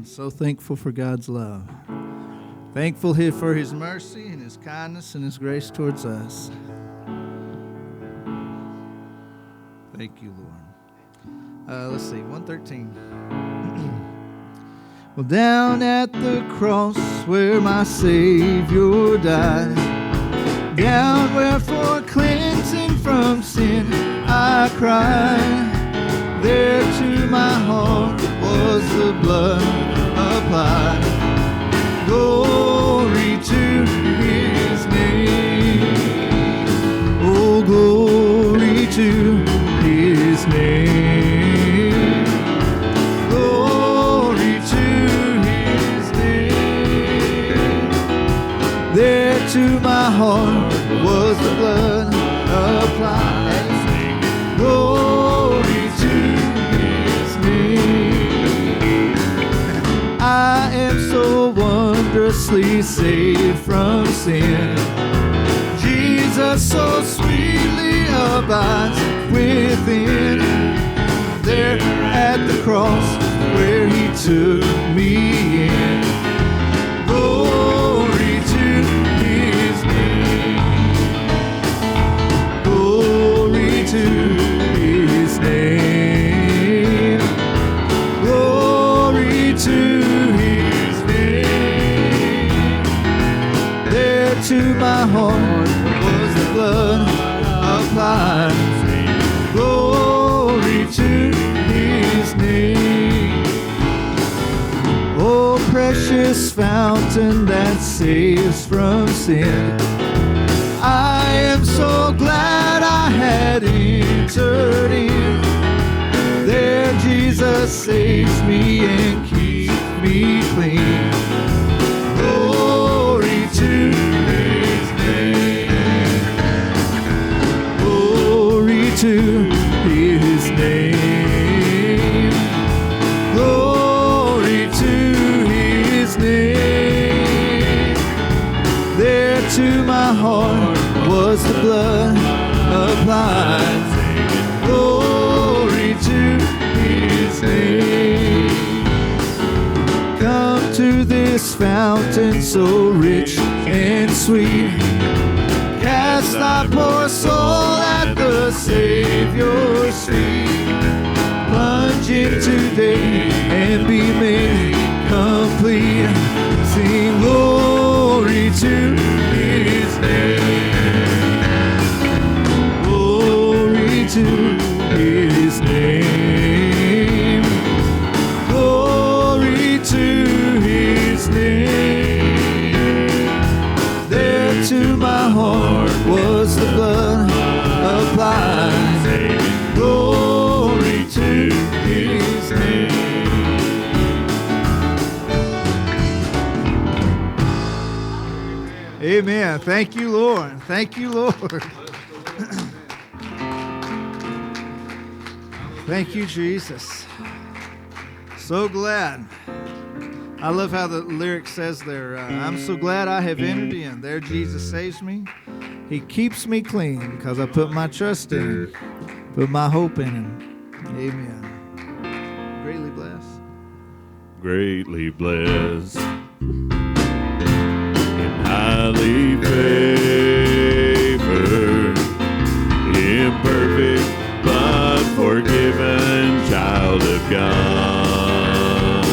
So thankful for God's love. Thankful for His mercy and His kindness and His grace towards us. Thank you, Lord. Let's see, 113. Well, down at the cross where my Savior died, down where for cleansing from sin I cried, there to my heart was the blood applied. Glory to His name. Oh, glory to His name. Glory to His name. There to my heart was the blood applied. Glory to His name. I am so wondrously saved from sin. Jesus so sweetly abides within. There at the cross where He took me in. Glory to His name. Glory to His name. Glory to His name. There to my heart was the blood applied. Glory to His name. Oh, precious fountain that saves from sin, I am so glad I had entered in. There Jesus saves me and keeps me clean. Glory to His name. Glory to His name. Glory to His name. There to my heart was the blood applied. Glory to His name. Come to this fountain so rich and sweet. Cast thy poor soul at the Savior's feet. Plunge in today and be made complete. Sing glory to His name. Glory to His name. Glory to His name. There to my heart was the blood applied. Glory to His name. Amen. Thank you, Lord. Thank you, Lord. Thank you, Jesus. So glad. I love how the lyric says there, I'm so glad I have entered in. There Jesus saves me. He keeps me clean because I put my trust in Him, put my hope in Him. Amen. Greatly blessed. Greatly blessed and highly favored, imperfect but forgiven child of God.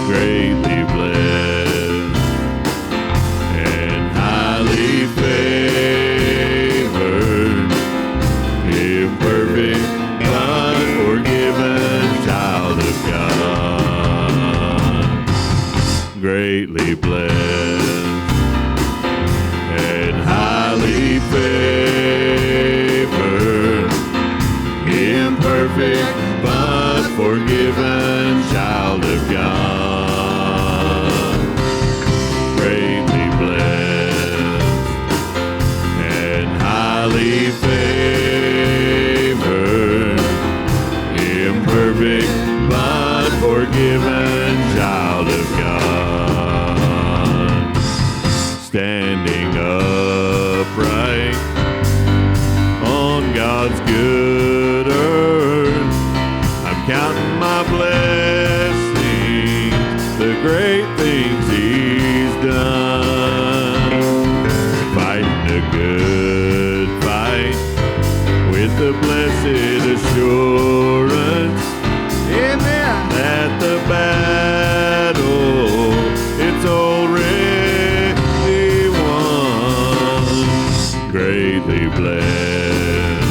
Greatly blessed and highly favored, imperfect but forgiven child of God. Greatly blessed and highly favored, imperfect but forgiven child of God. Greatly blessed and highly favored, imperfect but forgiven child of God. Standing upright on God's good earth, I'm counting my blessings greatly blessed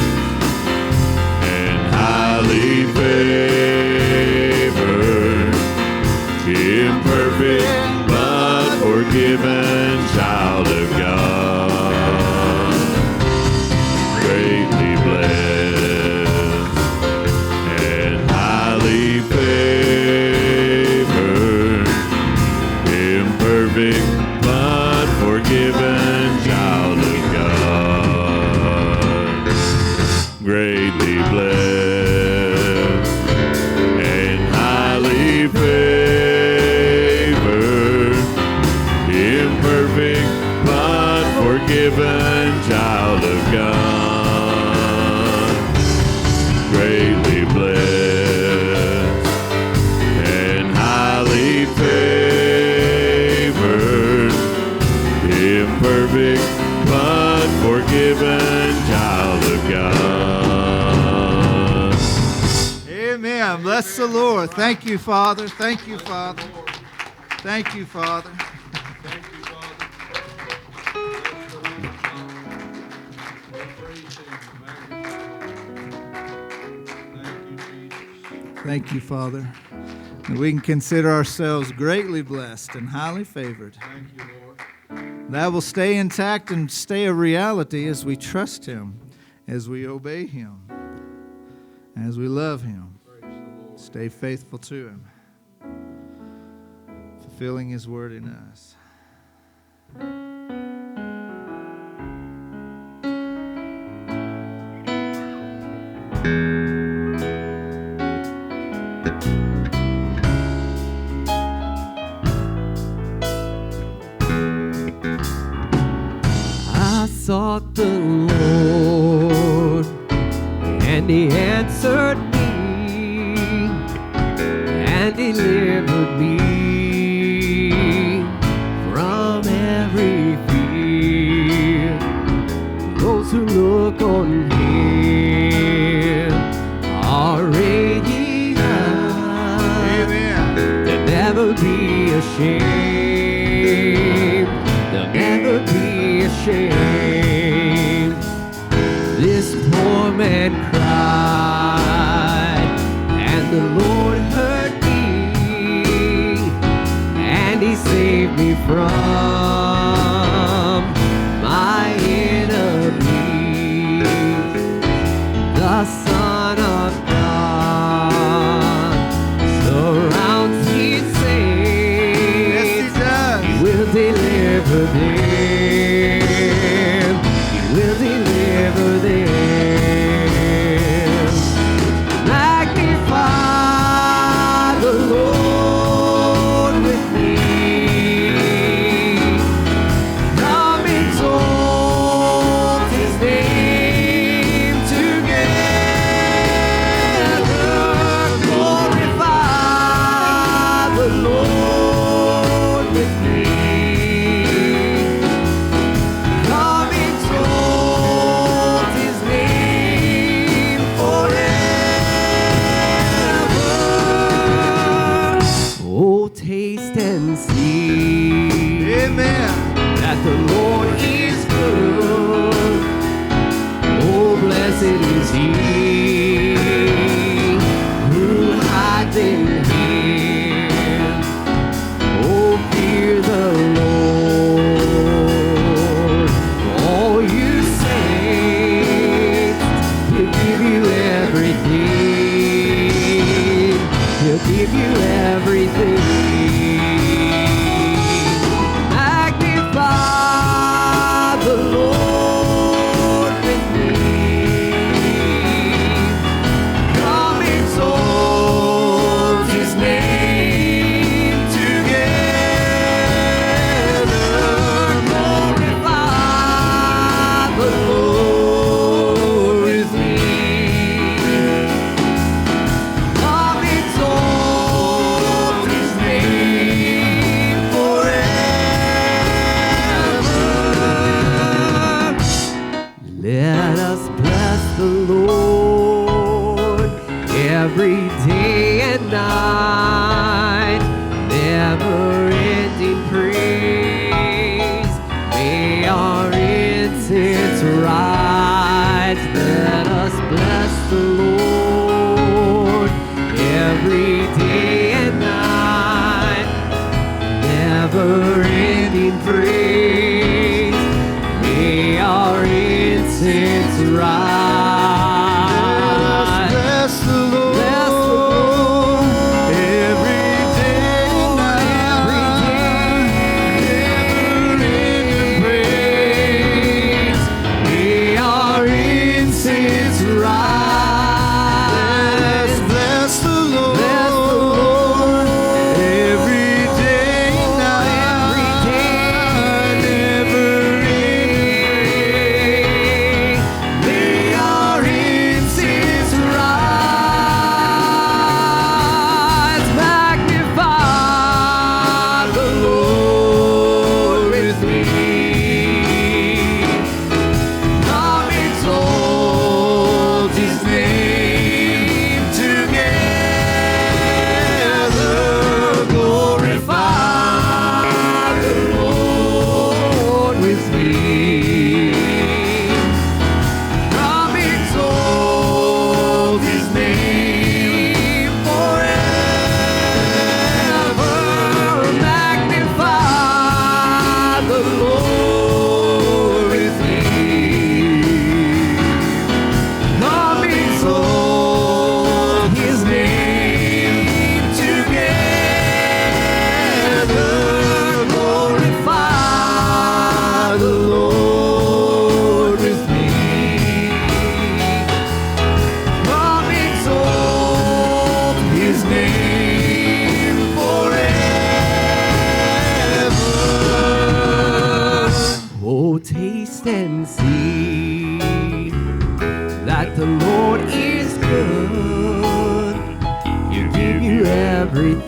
and highly favored, imperfect but forgiven child of God, greatly blessed and highly favored, imperfect but forgiven child of God, greatly blessed and highly favored, imperfect but forgiven child of God, greatly blessed and highly favored, imperfect but forgiven child of God. Amen. Bless the Lord. Thank you, Father. Thank you, Father. Thank you, Father. Thank you, Father. And we can consider ourselves greatly blessed and highly favored. Thank you, Lord. That will stay intact and stay a reality as we trust Him, as we obey Him, as we love Him. Praise the Lord. Stay faithful to Him, fulfilling His word in us. I sought the Lord, and He answered me, and delivered me from every fear. Those who look on Him are radiant. Amen. They'll never be ashamed. They'll never be ashamed. This poor man cried, and the Lord heard me, and He saved me from my enemies. The Son of God surrounds His saints. Yes, He does. He will deliver them. He will deliver them. Magnify the Lord with me. Come exalt His name together. Glorify the Lord with me. Come exalt His name forever. Oh, taste and see Amen. that the Lord is good. Oh, blessed is He who hides in Him. Oh, fear the Lord, all you saints. He'll give you everything. He'll give you everything.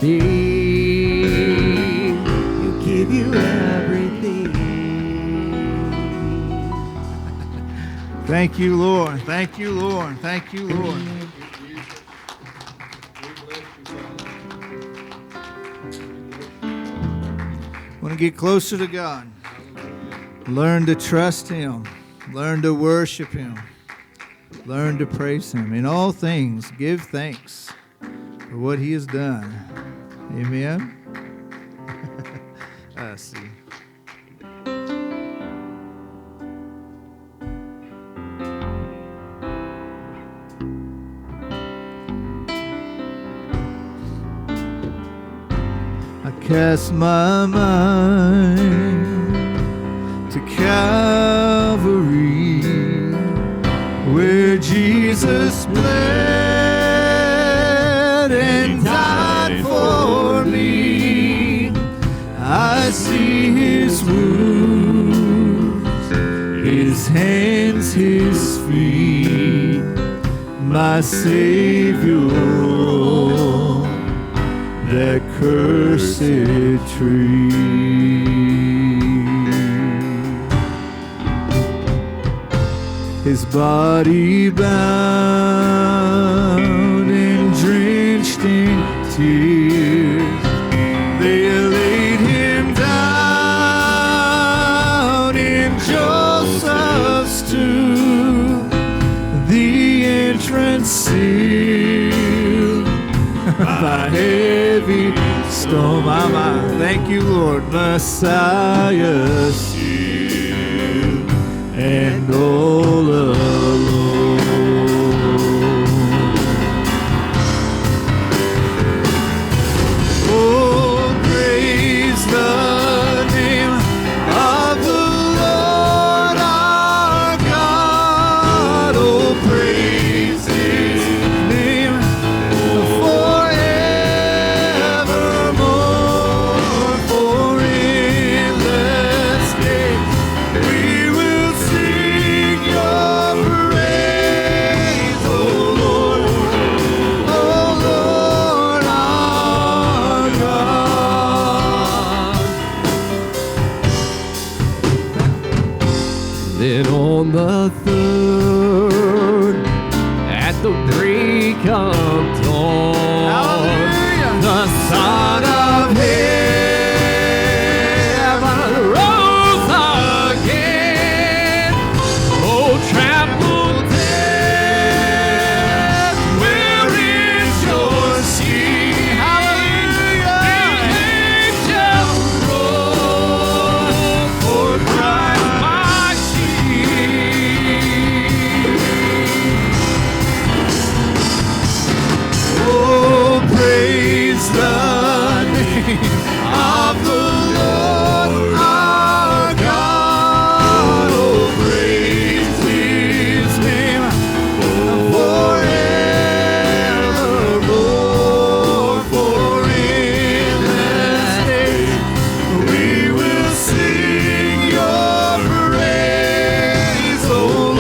everything. He'll give you everything. Thank you, Lord. Thank you, Lord. Thank you, Lord. Want to get closer to God. Learn to trust Him. Learn to worship Him. Learn to praise Him. In all things, give thanks for what He has done. Amen. I see. I cast my mind to Calvary, where Jesus bled and died for me. I see His wounds, His hands, His feet, my Savior on that cursed tree. His body bound and drenched in tears, they laid Him down in Joseph's tomb, the entrance sealed by heavy stone. My, thank you, Lord. Messiah sealed and all alone. Oh, praise the name of the Lord our God. Oh, praise His name forevermore. For endless days we will sing Your praise, oh Lord our God. Then on the third, at the break of dawn, Hallelujah. the Son of Heaven rose again. Oh, trampled death, where is your sting? Hallelujah. The angels roll for Christ my King. Oh, praise the name of the Lord our God. Oh, praise His name forevermore. For endless days we will sing Your praise, oh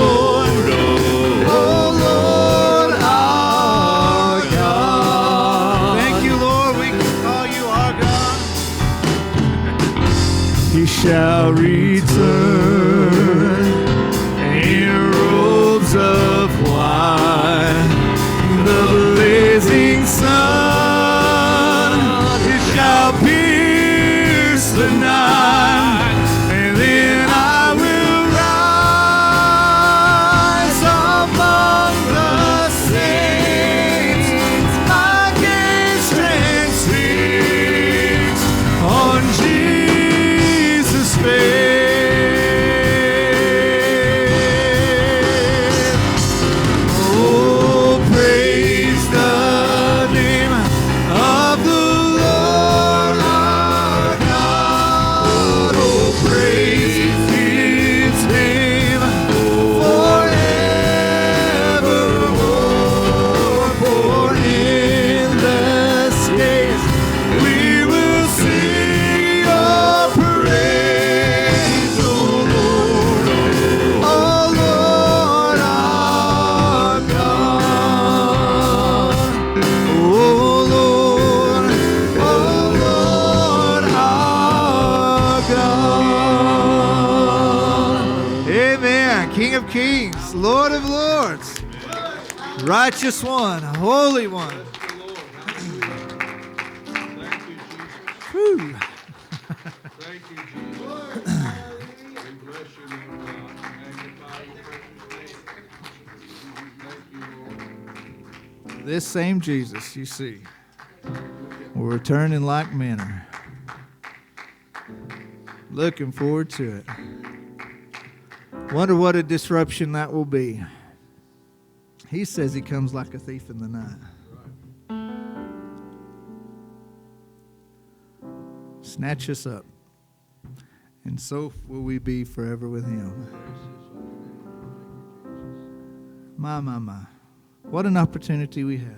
Lord our God. Thank you, Lord. We can call You our God. He shall return in robes of white, the blazing sun. It shall pierce the night, and then I will rise among the saints. My gaze transfixed on Jesus' face. of Kings, Lord of Lords, righteous one, holy one. Whew. Thank you, Jesus. We bless you, Lord God. Magnify your precious name. Thank you, Lord. This same Jesus, you see, will return in like manner. Looking forward to it. Wonder what a disruption that will be. He says he comes like a thief in the night. Snatch us up. And so will we be forever with him. My. What an opportunity we have.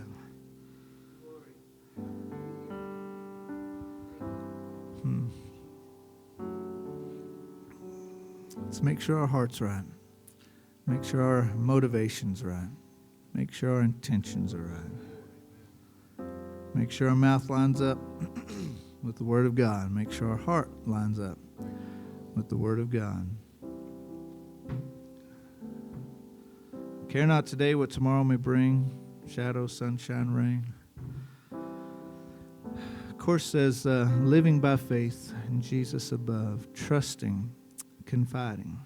Let's make sure our heart's right. Make sure our motivation's right. Make sure our intentions are right. Make sure our mouth lines up with the Word of God. Make sure our heart lines up with the Word of God. Care not today what tomorrow may bring, shadow, sunshine, rain. Of course says, living by faith in Jesus above, trusting, confiding.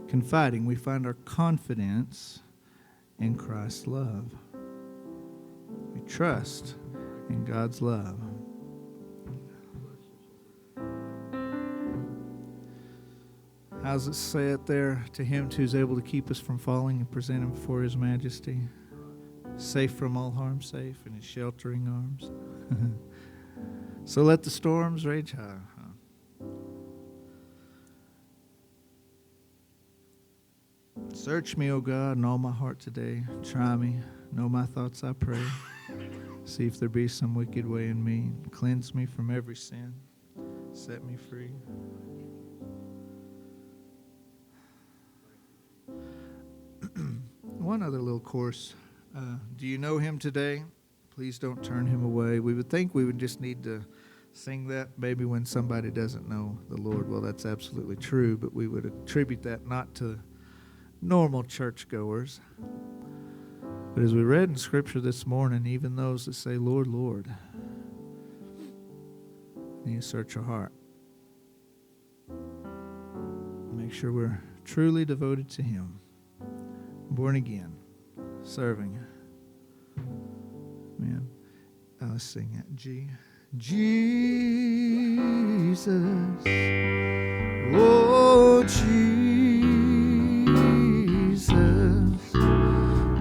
Confiding, we find our confidence in Christ's love. We trust in God's love. How's it say it there? To him who's able to keep us from falling and present him before his majesty, safe from all harm, safe in his sheltering arms. So let the storms rage high. Search me, O God, and all my heart today. Try me, know my thoughts, I pray. See if there be some wicked way in me. Cleanse me from every sin. Set me free. One other little course. Do you know him today? Please don't turn him away. We would think we would just need to sing that maybe when somebody doesn't know the Lord. Well, that's absolutely true, but we would attribute that not to normal churchgoers. But as we read in Scripture this morning, even those that say, Lord, Lord, need to search our heart. Make sure we're truly devoted to him. Born again, serving. Man, let's sing that. Jesus, oh Jesus,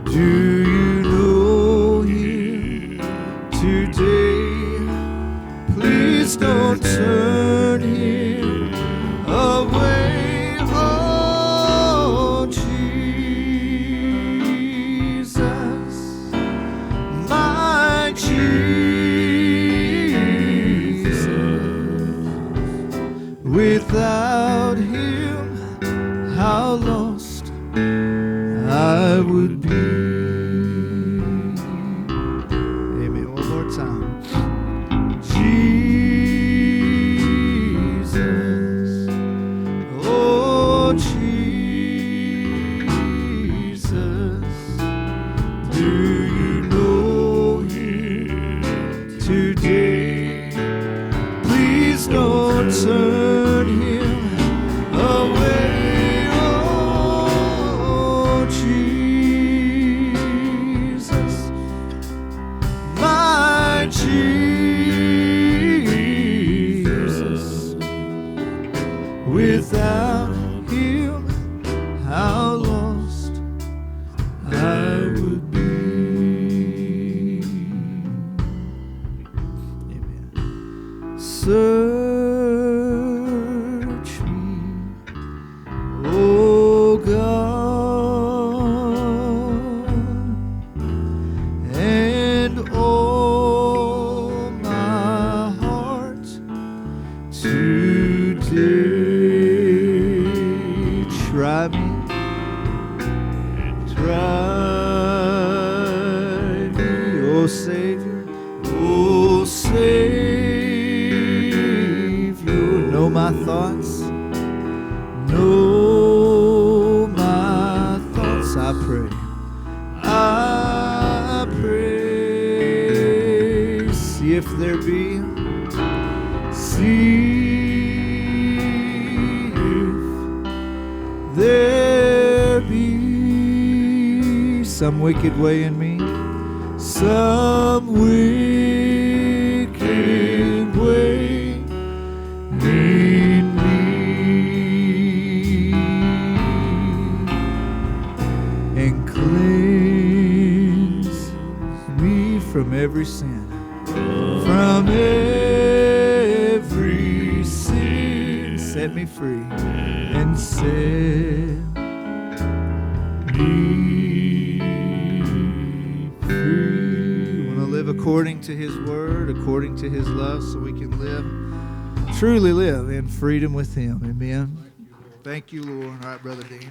do you know him today? Please don't turn him away. Without him, how lost I would be. Amen. One more time. Jesus, oh Jesus, do you know him today? Please don't turn without him, how lost I would be. Amen. Search me, O God, and all my heart today. Try me, oh Savior, know my thoughts, know my if there be. See if there be some wicked way in me, some wicked way in me, and cleanse me from every sin. From every sin, set me free and set me free. We want to live according to His Word, according to His love, so we can truly live in freedom with Him. Amen. Thank you, Lord. All right, Brother Dean.